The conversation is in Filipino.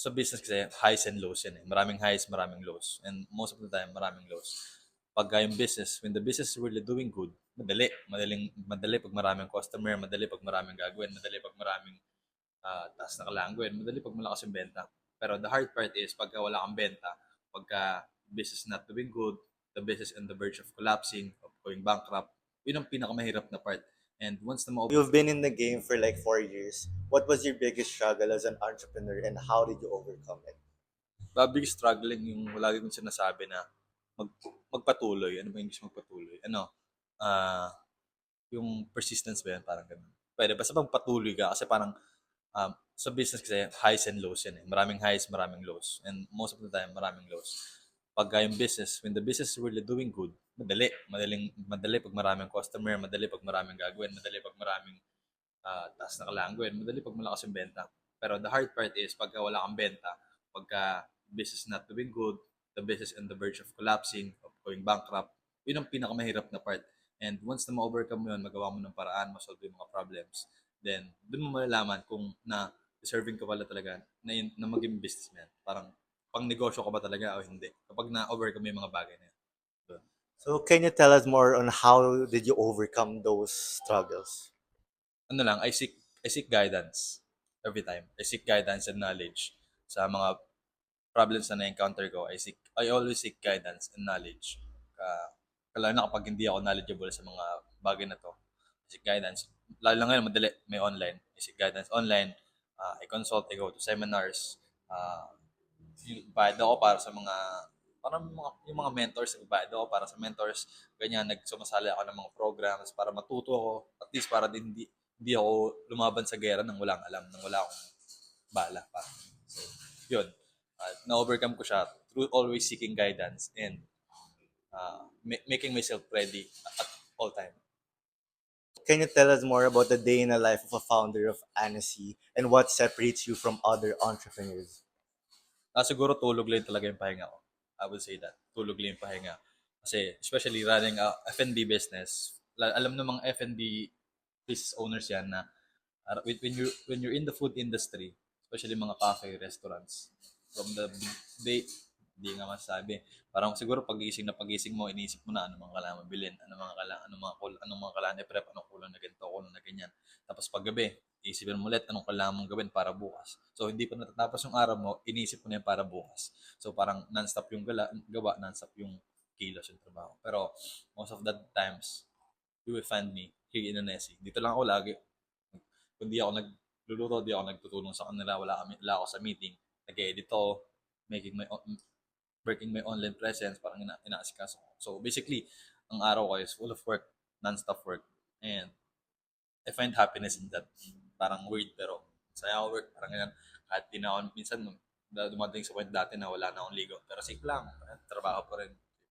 Sa business kasi highs and lows yan eh. Maraming highs, maraming lows. And most of the time, maraming lows. Pagka yung business, when the business is really doing good, madali pag maraming customer, madali pag maraming gagawin, madali pag maraming taas na kalangguin, madali pag malakas yung benta. Pero the hard part is pagka wala kang benta, pagka business not doing good, the business on the verge of collapsing, of going bankrupt, yun ang pinakamahirap na part. And once na You've been in the game for like 4 years. What was your biggest struggle as an entrepreneur and how did you overcome it? big struggling yung lagi kong sinasabi na mag, magpatuloy. Ano ba yung English magpatuloy? Yung persistence ba yan? Parang ganun. Pwede, basta magpatuloy ka kasi parang sa business kasi highs and lows yan eh. Maraming highs, maraming lows. And most of the time, maraming lows. Pagka yung business, when the business is really doing good, madali pag maraming customer, madali pag maraming gagawin, madali pag maraming taas na kalangguin, madali pag malakas yung benta. Pero the hard part is pagka wala kang benta, pagka business not doing good, the business on the verge of collapsing, of going bankrupt, yun ang pinakamahirap na part. And once na ma-overcome mo yun, magawa mo ng paraan, masolve yung mga problems, then doon mo malalaman kung na deserving ka pala talaga na maging businessman. Parang pang negosyo ka ba talaga o hindi. Kapag na-overcome mo yung mga bagay na yun. Doon. So can you tell us more on how did you overcome those struggles? Ano lang, I seek guidance every time. I seek guidance and knowledge sa mga problems na na-encounter ko. I always seek guidance and knowledge. Lalo na kapag hindi ako knowledgeable sa mga bagay na to. I seek guidance. Lalo na ngayon, madali, may online. I seek guidance online. I consult, I go to seminars. Uh, bayad ako para sa mga yung mga mentors, nagbayad ako para sa mentors, ganyan, nagsumasali ako ng mga programs para matuto ako, at least para din hindi ako lumaban sa gera nang walang alam, nang wala akong bala pa. So, yun. Na-overcome ko siya through always seeking guidance and making myself ready at all time. Can you tell us more about the day in the life of a founder of Annecy and what separates you from other entrepreneurs? Siguro tulog lang talaga yung pahinga ko. I would say that. Tulog lang yung pahinga. Kasi especially running a F&B business, alam ng mga F&B business owners yan na when you're in the food industry, especially mga cafe, restaurants, from the day, hindi nga masasabi. Parang siguro pagising mo, iniisip mo na ano mga kailangan mabilin, ano mga kailangan i-prep, anong kulang na ganito, kulang na ganyan. Tapos paggabi, iisipin mo ulit anong kailangan mong gawin para bukas. So hindi pa natatapos yung araw mo, iniisip mo na yan para bukas. So parang non-stop yung gawa, non-stop yung kilos yung trabaho. Pero most of the times, you will find me here in Anesi. Dito lang ako lagi. Kung di ako nagluluto, di ako nagtutulong sa kanila, wala ako sa meeting. Nag-edit ako, making my working my online presence, parang inaasikaso ko. So basically, ang araw ko is full of work, non-stop work. And I find happiness in that. Parang weird pero saya ako work. Parang ganyan. Kahit di na ako, minsan dumating sa point dati na wala na akong ligo. Pero safe lang, trabaho pa rin.